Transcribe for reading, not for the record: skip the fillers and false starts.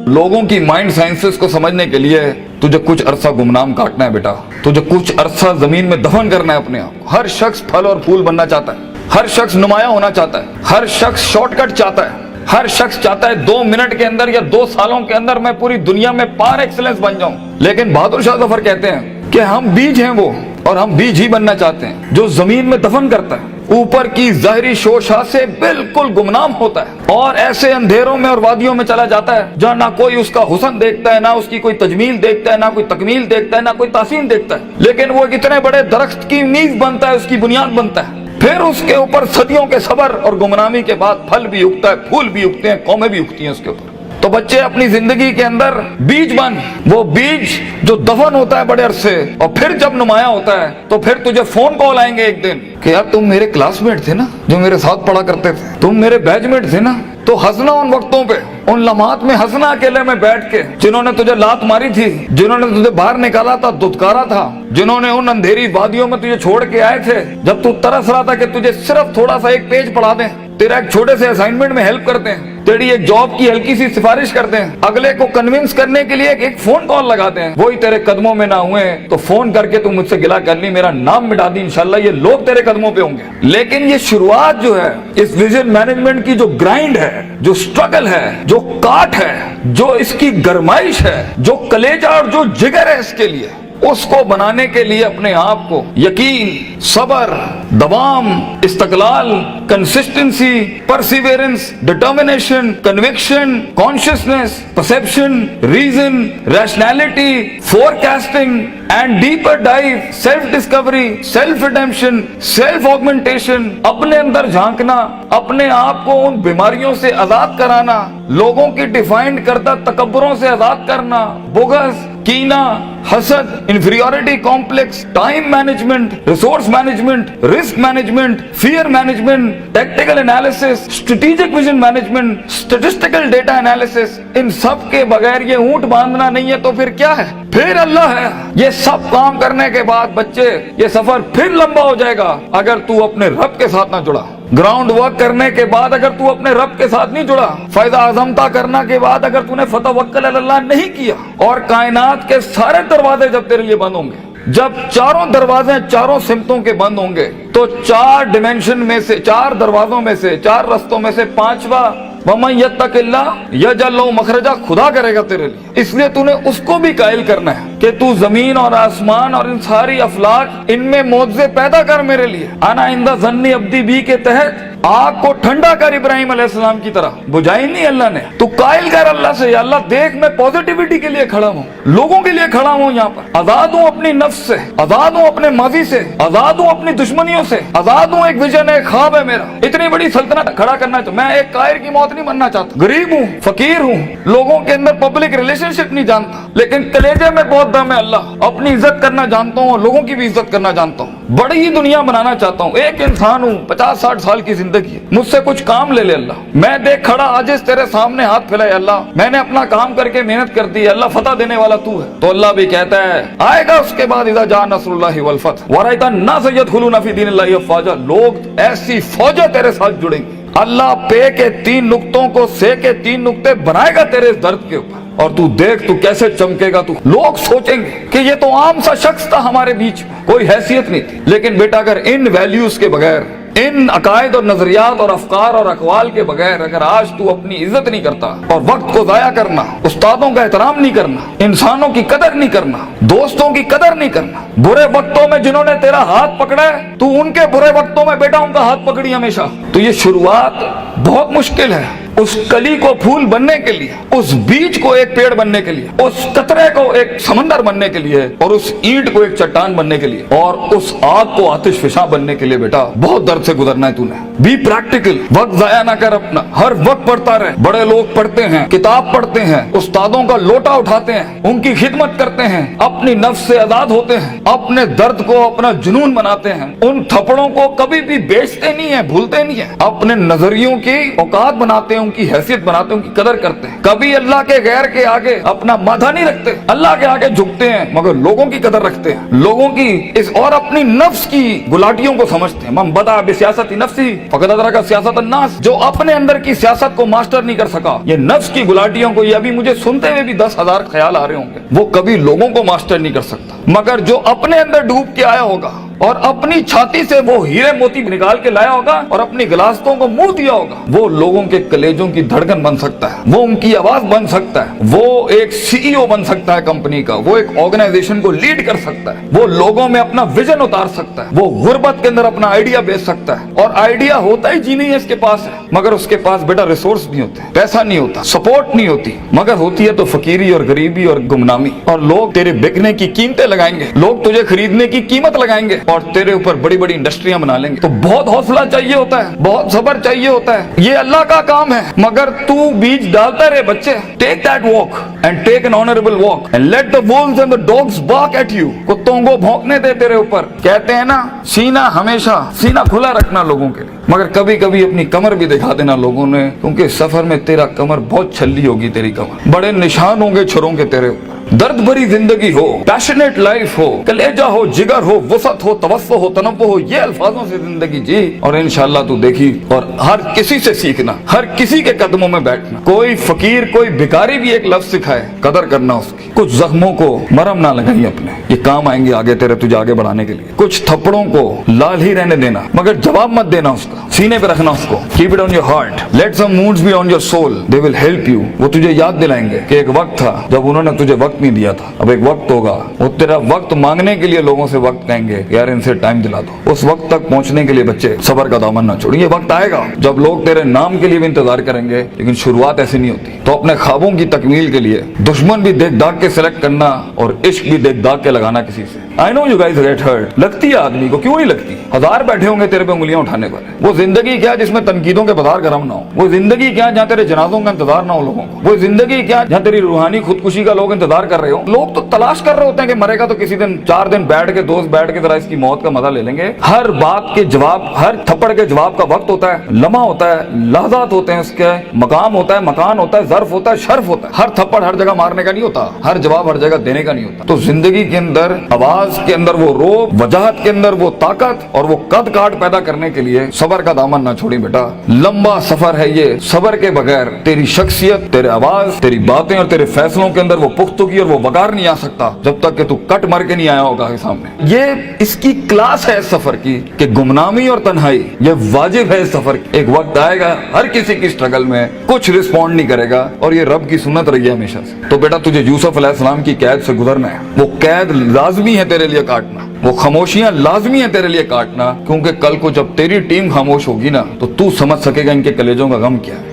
लोगों की mind sciences को समझने के लिए तुझे कुछ अरसा गुमनाम काटना है बेटा, तुझे कुछ अरसा जमीन में दफन करना है अपने आप। हर शख्स फल और फूल बनना चाहता है, हर शख्स नुमाया होना चाहता है, हर शख्स शॉर्टकट चाहता है, हर शख्स चाहता है 2 मिनट के अंदर या 2 सालों के अंदर मैं पूरी दुनिया में पार एक्सीलेंस बन जाऊं। लेकिन बहादुर शाह जफर कहते हैं कि हम बीज हैं वो, और हम बीज ही बनना चाहते हैं जो जमीन में दफन करता है, ऊपर की ज़ाहिरी शोशा से बिल्कुल गुमनाम होता है और ऐसे अंधेरों में और वादियों में चला जाता है जहाँ ना कोई उसका हुस्न देखता है, ना उसकी कोई तजमील देखता है, ना कोई तकमील देखता है, ना कोई तासीन देखता है। लेकिन वो इतने बड़े दरख्त की नींव बनता है, उसकी बुनियाद बनता है। फिर उसके ऊपर सदियों के सबर और गुमनामी के बाद फल भी उगता है, फूल भी उगते हैं, कौमें भी उगती हैं उसके ऊपर। तो बच्चे अपनी जिंदगी के अंदर बीज बन, वो बीज जो दफन होता है बड़े अरसे, और फिर जब नुमाया होता है तो फिर तुझे फोन कॉल आएंगे एक दिन कि यार तुम मेरे क्लासमेट थे ना, जो मेरे साथ पढ़ा करते थे, तुम मेरे बैचमेट थे ना। तो हंसना उन वक्तों पे, उन लम्हात में हंसना अकेले में बैठ के, जिन्होंने तुझे लात मारी थी, जिन्होंने तुझे बाहर निकाला था, दुत्कारा था, जिन्होंने उन अंधेरी वादियों में तुझे छोड़ के आए थे जब तू तरस रहा था कि तुझे सिर्फ थोड़ा सा एक पेज पढ़ा दें, तेरा एक छोटे से असाइनमेंट में हेल्प करते हैं, तेरी एक जॉब की हल्की सी सिफारिश करते हैं, अगले को कन्विंस करने के लिए एक फोन कॉल लगाते हैं। वही तेरे कदमों में ना हुए तो फोन करके तू मुझसे गिला कर ली, मेरा नाम मिटा दी, इंशाल्लाह ये लोग तेरे कदमों पे होंगे। लेकिन ये शुरुआत जो है इस विजन मैनेजमेंट की, जो ग्राइंड है, जो स्ट्रगल है, जो काट है, जो इसकी गरमाइश है, जो कलेजा और जो जिगर है इसके लिए, उसको बनाने के लिए अपने आप को यकीन, सबर, दवाम, इस्तकलाल, consistency, perseverance, determination, conviction, consciousness, perception, reason, rationality, forecasting and deeper dive, self discovery, self redemption, self augmentation, अपने अंदर झांकना, अपने आप को उन बीमारियों से आजाद कराना, लोगों की डिफाइंड करता तकब्बुरों से आजाद करना, बुग़्ज़, कीना, हसद, inferiority complex, time management, resource management, risk management, fear management, tactical analysis, strategic vision management, statistical data analysis, इन सब के बगैर ये ऊंट बांधना नहीं है तो फिर क्या है? फिर अल्लाह है। ये सब काम करने के बाद बच्चे ये सफर फिर लंबा हो जाएगा अगर तू अपने रब के साथ ना जुड़ा। ग्राउंड वर्क करने के बाद अगर तू अपने रब के साथ नहीं जुड़ा, फायदा आजमता करने के बाद अगर तूने फतवक्कल अल्लाह नहीं किया, और कायनात के सारे दरवाजे जब तेरे लिए बंद होंगे, जब चारों दरवाजे चारों सिमतों के बंद होंगे, तो 4 डिमेंशन में से, 4 दरवाजों में से, 4 रस्तों में से 5वां वमन यत्तकिल्लाह यजअल लहू मखरजा खुदा करेगा तेरे लिए। इसलिए तूने उसको भी कायल करना है कि तू जमीन और आसमान और इन सारी अफलाक, इनमें मौजे पैदा कर मेरे लिए। आना इंदा ज़न्नी अब्दी बी के तहत आग को ठंडा कर इब्राहिम अलैहिस्सलाम की तरह, बुझाई नहीं अल्लाह ने। तू कायल कर अल्लाह से, या अल्लाह देख मैं पॉजिटिविटी के लिए खड़ा हूँ, लोगों के लिए खड़ा हूँ, यहाँ पर आजाद हूँ अपनी नफ्स से, आजाद हूँ अपने माजी से, आजाद हूँ अपनी दुश्मनियों से, आजाद हूँ। एक विजन है, ख्वाब है मेरा, इतनी बड़ी सल्तनत खड़ा करना है। तो मैं एक कायर की मौत नहीं बनना चाहता। गरीब हूँ, फकीर हूँ, लोगों के अंदर पब्लिक रिलेशनशिप नहीं जानता, लेकिन कलेजे में बहुत दम है अल्लाह। अपनी इज्जत करना जानता हूँ, लोगों की भी इज्जत करना जानता हूँ, बड़ी ही दुनिया बनाना चाहता हूँ। एक इंसान हूँ, 50-60 साल की जिंदगी, मुझसे कुछ काम ले ले अल्लाह। मैं देख खड़ा आजिज़ तेरे सामने हाथ फैलाए अल्लाह, मैंने अपना काम करके मेहनत कर दी अल्लाह, फतह देने वाला तू है। तो अल्लाह भी कहता है आएगा उसके बाद, इज़ा जा नस्रुल्लाहि वल फतह व रअयता अन्नास यदखुलूना फी दीनिल्लाहि अफ़वाजा, लोग ऐसी फौजें तेरे साथ जुड़ेंगे। अल्लाह पे के 3 नुक्तों को से के 3 नुक्ते बनाएगा तेरे इस दर्द के ऊपर, और तू देख तू कैसे चमकेगा। तू लोग सोचेंगे कि ये तो आम सा शख्स था हमारे बीच में, कोई हैसियत नहीं थी। लेकिन बेटा अगर इन वैल्यूज के बगैर, इन अकायद और नजरियात और अफकार और अकवाल के बगैर अगर आज तू अपनी इज्जत नहीं करता, और वक्त को जाया करना, उस्तादों का एहतराम नहीं करना, इंसानों की कदर नहीं करना, दोस्तों की कदर नहीं करना, बुरे वक्तों में जिन्होंने तेरा हाथ पकड़ा है तू उनके बुरे वक्तों में बेटा उनका हाथ पकड़ी हमेशा, तो ये शुरुआत बहुत मुश्किल है। उस कली को फूल बनने के लिए, उस बीज को एक पेड़ बनने के लिए, उस कतरे को एक समंदर बनने के लिए, और उस ईंट को एक चट्टान बनने के लिए, और उस आग को आतिश फिशा बनने के लिए बेटा बहुत दर्द से गुजरना है तूने। बी प्रैक्टिकल, वक्त जाया ना कर अपना, हर वक्त पढ़ता रहे। बड़े लोग पढ़ते हैं, किताब पढ़ते हैं, उस्तादों का लोटा उठाते हैं, उनकी खिदमत करते हैं, अपनी नफ्स से आजाद होते हैं, अपने दर्द को अपना जुनून बनाते हैं, उन थप्पड़ों को कभी भी बेचते नहीं है, भूलते नहीं है, अपने नजरियों की औकात बनाते हैं, उनकी हैसियत बनाते हैं, उनकी कदर करते हैं। कभी अल्लाह के गैर के आगे अपना माथा नहीं रखते, अल्लाह के आगे झुकते हैं, मगर लोगों की कदर रखते हैं, लोगों की इस और अपनी नफ्स की गुलाटियों को समझते हैं। मन बदा बिसियासती नफ्सी फकद अदरक सियासत अन्नास, जो अपने अंदर की सियासत को मास्टर नहीं कर सका, ये नफ्स की गुलाटियों को, ये अभी मुझे सुनते हुए भी 10,000 ख्याल आ रहे होंगे, वो कभी लोगों को मास्टर नहीं कर सकता, मगर जो अपने अंदर डूब के आया होगा और अपनी छाती से वो हीरे मोती निकाल के लाया होगा और अपनी गिलासतों को मुंह दिया होगा, वो लोगों के कलेजों की धड़कन बन सकता है, वो उनकी आवाज बन सकता है, वो एक सीईओ बन सकता है कंपनी का, वो एक ऑर्गेनाइजेशन को लीड कर सकता है, वो लोगों में अपना विजन उतार सकता है, वो गुर्बत के अंदर अपना आइडिया बेच सकता है। और आइडिया होता ही जी नहीं है इसके पास है, मगर उसके पास बेटा रिसोर्स नहीं होते, पैसा नहीं होता, सपोर्ट नहीं होती, मगर होती है तो फकीरी और गरीबी और गुमनामी। और लोग तेरे बिकने की कीमतें लगाएंगे, लोग तुझे खरीदने की कीमत लगाएंगे और तेरे ऊपर बड़ी बड़ी इंडस्ट्रियां बना लेंगे। तो बहुत हौसला चाहिए होता है, बहुत सब्र चाहिए होता है, ये अल्लाह का काम है, मगर तू बीज डालता रहे बच्चे। Take that walk and take an honourable walk and let the wolves and the dogs bark at you. कुत्तों को भौंकने दे तेरे ऊपर। कहते हैं ना, सीना हमेशा सीना खुला रखना लोगों के लिए, मगर कभी कभी अपनी कमर भी दिखा देना लोगों ने, क्योंकि सफर में तेरा कमर बहुत छल्ली होगी, तेरी कमर बड़े निशान होंगे छुरों के तेरे ऊपर। दर्द भरी जिंदगी हो, पैशनेट लाइफ हो, कलेजा हो, जिगर हो, वसत हो, तवस्सो हो, तनव्वु हो, ये अल्फाजों से जिंदगी जी और इंशाअल्लाह तू देखी। और हर किसी से सीखना, हर किसी के कदमों में बैठना। कोई फकीर, कोई भिखारी भी एक लफ्ज सिखाए, कदर करना उसकी। कुछ जख्मों को मरहम ना लगाई अपने, ये काम आएंगे आगे तेरे, तुझे आगे बढ़ाने के लिए। कुछ थप्पड़ों को लाल ही रहने देना, मगर जवाब मत देना उसका, सीने पे रखना उसको। Keep it on your heart, let some moods be on your soul, they will help you. वो तुझे याद दिलाएंगे कि एक वक्त था जब उन्होंने तुझे वक्त नहीं दिया था, अब एक वक्त होगा, वो तेरा वक्त मांगने के लिए लोगों से वक्त कहेंगे, यार इनसे टाइम दिला दो। उस वक्त तक पहुंचने के लिए बच्चे सबर का दामन ना छोड़िए। वक्त आएगा जब लोग तेरे नाम के लिए भी इंतजार करेंगे, लेकिन शुरुआत ऐसी नहीं होती। तो अपने ख्वाबों की तकमील के लिए दुश्मन भी देख दाग के सिलेक्ट करना और इश्क भी देख दाग के लगाना किसी से। I know you guys get hurt, लगती है आदमी को, क्यों नहीं लगती? हजार बैठे होंगे तेरे पे उंगलियां उठाने पर। वो जिंदगी क्या जिसमें तनकीदों के बाजार गरम ना हो? वो जिंदगी क्या जहाँ तेरे जनाजों का इंतजार ना हो लोगों को? वो जिंदगी क्या जहाँ तेरी रूहानी खुदकुशी का लोग इंतजार कर रहे हो? लोग तो तलाश कर रहे होते हैं कि मरेगा तो किसी दिन 4 दिन बैठ के दोस्त बैठ के जरा इसकी मौत का मजा ले लेंगे। हर बात के जवाब, हर थप्पड़ के जवाब का वक्त होता है, लम्हा होता है, लहजात होते हैं, उसके मकाम होता है, मकान होता है, ज़र्फ होता है, शर्फ होता है। हर थप्पड़ हर जगह मारने का नहीं होता, हर जवाब हर जगह देने का नहीं होता। तो जिंदगी के अंदर, आवाज के अंदर वो रोब, वजाहत के अंदर वो ताकत और वो कद काट पैदा करने के लिए सबर का दामन ना छोड़ी बेटा। लंबा सफर है ये, सबर के बगैर तेरी शख्सियत, तेरे आवाज, तेरी बातें और तेरे फैसलों के अंदर वो पुख्तगी और वो वकार नहीं आ सकता जब तक कि तू कट मर के नहीं आया होगा सामने। ये इसकी क्लास है सफर की कि गुमनामी और तन्हाई ये वाजिब है सफर की। एक वक्त आएगा हर किसी की स्ट्रगल में कुछ रिस्पॉन्ड नहीं करेगा और ये रब की सुन्नत रही है हमेशा से। तो बेटा तुझे यूसुफ अलैहिस्सलाम की कैद से गुजरना है, वो कैद लाजमी है तेरे लिए काटना, वो खामोशियां लाजमी है तेरे लिए काटना, क्योंकि कल को जब तेरी टीम खामोश होगी ना तो तू समझ सकेगा इनके कलेजों का गम क्या है।